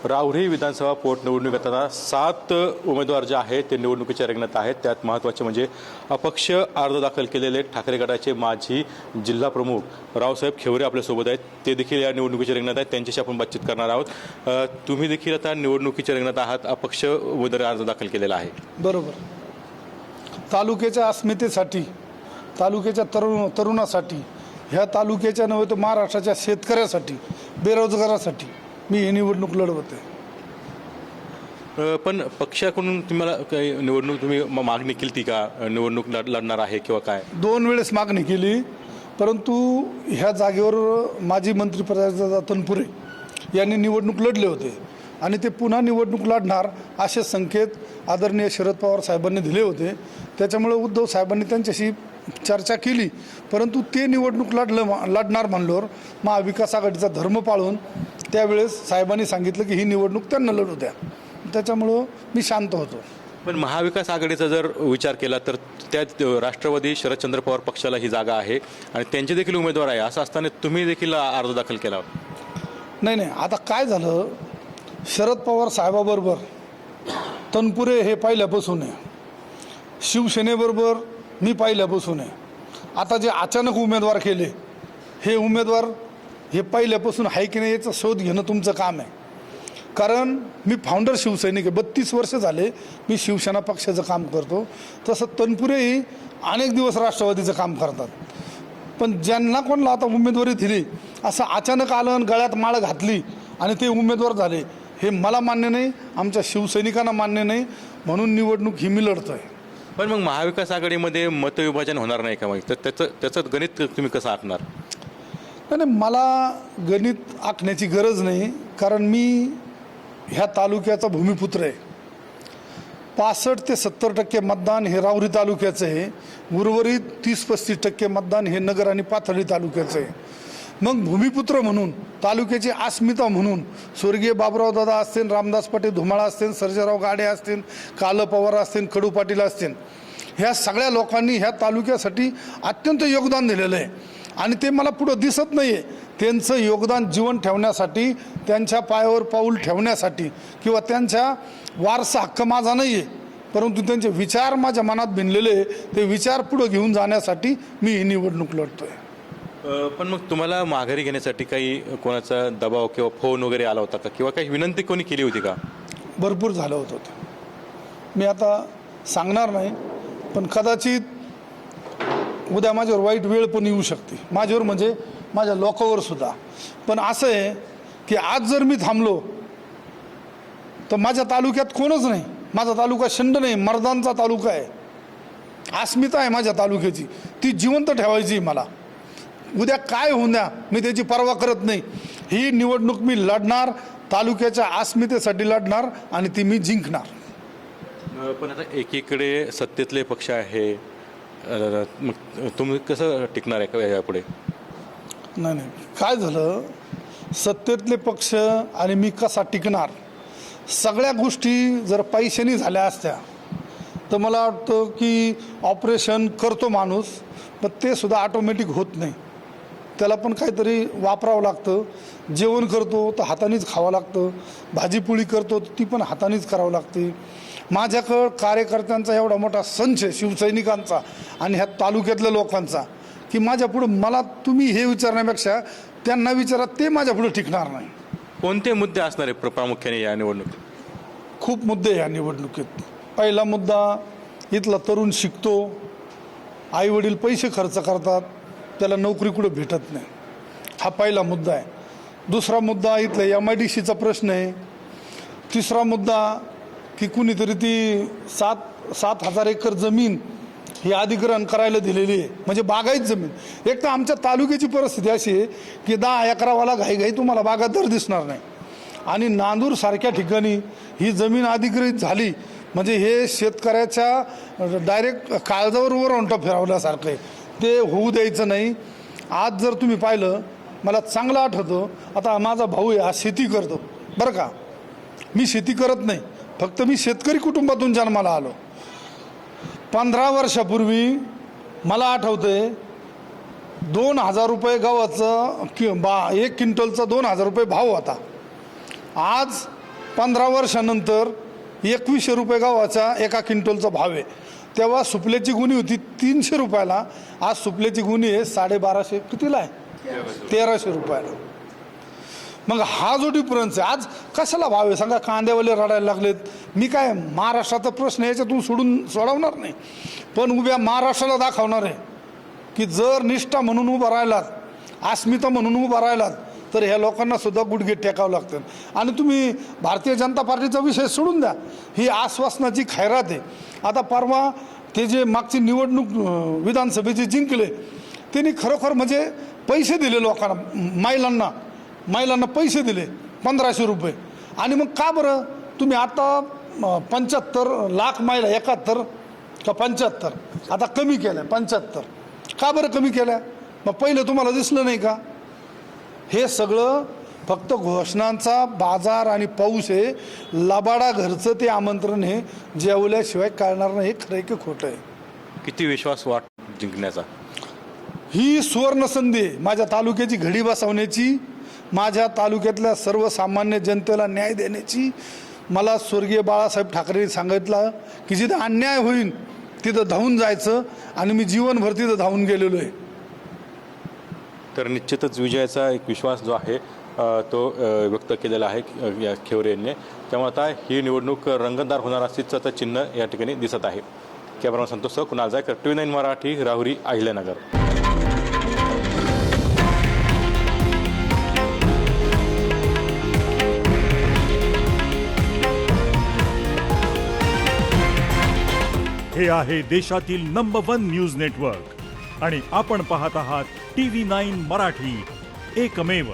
राहुरी विधानसभा पोटनिवडणुकीत 7 उमेदवार जे आहेत ते निवडणुकीच्या रिंगणात आहेत। त्यात महत्त्वाचे म्हणजे अपक्ष अर्ज दाखल केलेले ठाकरे गटाचे माजी जिल्हा प्रमुख रावसाहेब खेवरे आपल्यासोबत आहेत। ते देखील या निवडणुकीच्या रिंगणात आहेत, त्यांच्याशी आपण बातचीत करणार आहोत। तुम्ही देखील आता निवडणुकीच्या रिंगणात आहात, अपक्ष उमेदवारी अर्ज दाखल केलेला आहे। बरोबर। तालुक्याच्या अस्मितेसाठी, तालुक्याच्या तरुणासाठी, ह्या तालुक्याच्या नव्हे तर महाराष्ट्राच्या शेतकऱ्यासाठी, बेरोजगारासाठी मी ही निवडणूक लढवते। पण पक्षाकडून तुम्हाला काही निवडणूक तुम्ही मागणी केली का, निवडणूक लढणार आहे किंवा काय? 2 वेळेस मागणी केली, परंतु ह्या जागेवर माजी मंत्री प्रजासत्ताक तनपुरे यांनी निवडणूक लढले होते आणि ते पुन्हा निवडणूक लढणार असे संकेत आदरणीय शरद पवार साहेबांनी दिले होते। त्याच्यामुळे उद्धव साहेबांनी त्यांच्याशी चर्चा केली, परंतु ते निवडणूक लढणार म्हणल्यावर महाविकास आघाडीचा धर्म पाळून त्यावेळेस साहेबांनी सांगितलं की ही निवडणूक त्यांना लढू द्या। त्याच्यामुळं मी शांत होतो। पण महाविकास आघाडीचा जर विचार केला तर त्यात राष्ट्रवादी शरदचंद्र पवार पक्षाला ही जागा आहे आणि त्यांचे देखील उमेदवार आहे, असं असताना तुम्ही देखील अर्ज दाखल केला? नाही, आता काय झालं, शरद पवार साहेबाबरोबर तनपुरे हे पहिल्यापासून आहे, शिवसेनेबरोबर मी पहिल्यापासून आहे। आता जे अचानक उमेदवार केले हे उमेदवार हे पहिल्यापासून आहे की नाही याचा शोध घेणं तुमचं काम आहे। कारण मी फाउंडर शिवसैनिक आहे, 32 वर्ष झाले मी शिवसेना पक्षाचं काम करतो। तसं तनपुरेही अनेक दिवस राष्ट्रवादीचं काम करतात। पण ज्यांना कोणाला आता उमेदवारी दिली असं अचानक आलं आणि गळ्यात माळ घातली आणि ते उमेदवार झाले, हे मला मान्य नाही, आमच्या शिवसैनिकांना मान्य नाही, म्हणून निवडणूक ही मी लढतोय। पण मग महाविकास आघाडीमध्ये मतविभाजन होणार नाही का? मग तर त्याचं गणित तुम्ही कसं आखणार? नाही, मला गणित आखण्याची गरज नाही, कारण मी ह्या तालुक्याचा भूमिपुत्र आहे। 65 ते 70% मतदान हे राहुरी तालुक्याचं आहे, उर्वरित 30-35% मतदान हे नगर आणि पाथर्डी तालुक्याचं आहे। मग भूमिपुत्र म्हणून, तालुक्याची अस्मिता म्हणून स्वर्गीय बाबुराव दादा असतील, रामदास पाटील धुमाळ असतील, सर्जेराव गाडे असतील, कालं पवार असतील, कडू पाटील असतील, ह्या सगळ्या लोकांनी ह्या तालुक्यासाठी अत्यंत योगदान दिलेलं आहे आणि ते मला पुढं दिसत नाही आहे। त्यांचं योगदान जीवन ठेवण्यासाठी, त्यांच्या पायावर पाऊल ठेवण्यासाठी किंवा त्यांच्या वारसा हक्क माझा नाही आहे, परंतु त्यांचे विचार माझ्या मनात भिनलेले, ते विचार पुढं घेऊन जाण्यासाठी मी ही निवडणूक लढतोय। पण मग तुम्हाला माघारी घेण्यासाठी काही कोणाचा दबाव किंवा फोन वगैरे आला होता का, किंवा काही विनंती कोणी केली होती का? भरपूर झालं होतं ते, मी आता सांगणार नाही, पण कदाचित उद्या माझ्यावर वाईट वेळ पण येऊ शकते, माझ्यावर म्हणजे माझ्या लोकांवर सुद्धा। पण असं आहे की आज जर मी थांबलो तर माझ्या तालुक्यात कोणच नाही, माझा तालुका शंड नाही, मर्दांचा तालुका आहे, अस्मिता आहे माझ्या तालुक्याची, ती जिवंत ठेवायची मला। उद्या काय होऊन द्या, मी त्याची पर्वा करत नाही। ही निवडणूक मी लढणार, तालुक्याच्या अस्मितेसाठी लढणार आणि ती मी जिंकणार। पण आता एकीकडे सत्तेतले पक्ष आहे, मग तुम्ही कसं टिकणार आहे का यापुढे? नाही, काय झालं, सत्तेतले पक्ष आणि मी कसा टिकणार, सगळ्या गोष्टी जर पैशाने झाल्या असत्या तर मला वाटतं की ऑपरेशन करतो माणूस, पण ते सुद्धा ऑटोमॅटिक होत नाही, त्याला पण काहीतरी वापरावं लागतं। जेवण करतो तर हातानेच खावं लागतं, भाजीपोळी करतो ती पण हातानेच करावं लागते। माझ्याकडं कार्यकर्त्यांचा एवढा मोठा संच आहे, शिवसैनिकांचा आणि ह्या तालुक्यातल्या लोकांचा, की माझ्यापुढं मला तुम्ही हे विचारण्यापेक्षा त्यांना विचारा, ते माझ्यापुढं टिकणार नाही। कोणते मुद्दे असणार आहे प्रामुख्याने या निवडणुकीत? खूप मुद्दे या निवडणुकीत। पहिला मुद्दा, इथला तरुण शिकतो, आईवडील पैसे खर्च करतात, त्याला नोकरी कुठं भेटत नाही, हा पहिला मुद्दा आहे। दुसरा मुद्दा, इथला MIDCचा प्रश्न आहे। तिसरा मुद्दा की कुणीतरी ती 7,000 एकर जमीन ही अधिग्रहण करायला दिलेली आहे, म्हणजे बागायत जमीन। एक तर आमच्या तालुक्याची परिस्थिती अशी आहे की 10 एकरावाला घाईघाई तुम्हाला बागायतदार दिसणार नाही, आणि नांदूर सारख्या ठिकाणी ही जमीन अधिग्रहित झाली म्हणजे हे शेतकऱ्याच्या डायरेक्ट काळजावर वरवंटा फिरवल्यासारखं आहे, ते होऊ द्यायचं नाही। आज जर तुम्ही पाहिलं, मला चांगलं आठवतं, आता माझा भाऊ आहे, हा शेती करतो बरं का, मी शेती करत नाही, फक्त मी शेतकरी कुटुंबातून जन्माला आलो। 15 वर्षापूर्वी मला आठवतंय 2,000 रुपये गव्हाचं 1 क्विंटलचा 2,000 रुपये भाव होता। आज 15 वर्षानंतर 2100 रुपये गव्हाचा एका क्विंटलचा भाव आहे. तेव्हा सुपल्याची गुणी होती 300 रुपयाला, आज सुपल्याची गुणी आहे 1250 कितीला आहे, 1300 रुपयाला. मग हा जो डिफरन्स आहे, आज कशाला भाव आहे सांगा. कांद्यावाले रडायला लागलेत. मी काय महाराष्ट्राचा प्रश्न याच्यातून सोडवणार नाही, पण उभ्या महाराष्ट्राला दाखवणार आहे की जर निष्ठा म्हणून उभं राहिलात, अस्मिता म्हणून उभं राहिलात, तर ह्या लोकांना सुद्धा गुडघे टेकावं लागतं. आणि तुम्ही भारतीय जनता पार्टीचा विषय सोडून द्या, ही आश्वासनाची खैरात आहे. आता परवा ते जे मागची निवडणूक विधानसभेची जिंकले, त्यांनी खरोखर म्हणजे पैसे दिले लोकांना, महिलांना पैसे दिले 1500 रुपये. आणि मग का बरं तुम्ही आता 75 लाख महिला, 71 का 75 आता कमी केल्या, 75 का बरं कमी केल्या? मग पहिलं तुम्हाला दिसलं नाही का? हे सगळं फक्त घोषणांचा बाजार आणि पाऊस आहे. लबाडा घरचं ते आमंत्रण आहे, जेवल्याशिवाय कळणार नाही. हे खरं की खोटं आहे? किती विश्वास वाट जिंकण्याचा? ही सुवर्ण संधी आहे माझ्या तालुक्याची घडी बसवण्याची, माझ्या तालुक्यातल्या सर्वसामान्य जनतेला न्याय देण्याची. मला स्वर्गीय बाळासाहेब ठाकरे सांगितलं की जिथं अन्याय होईल तिथं धावून जायचं, आणि मी जीवनभर तिथं धावून गेलेलो आहे. तर निश्चितच विजयाचा एक विश्वास जो आहे तो व्यक्त केलेला आहे या खेवरे यांनी. त्यामुळे आता ही निवडणूक रंगतदार होणार असल्याचं चिन्ह या ठिकाणी दिसत आहे. Cameraman Santosh Kunal Jaykar, TV9 Marathi, Rahuri, Ahilyanagar. हे आहे देशातील नंबर 1 न्यूज नेटवर्क आणि आपण पाहत आहात TV9 मराठी, एकमेव.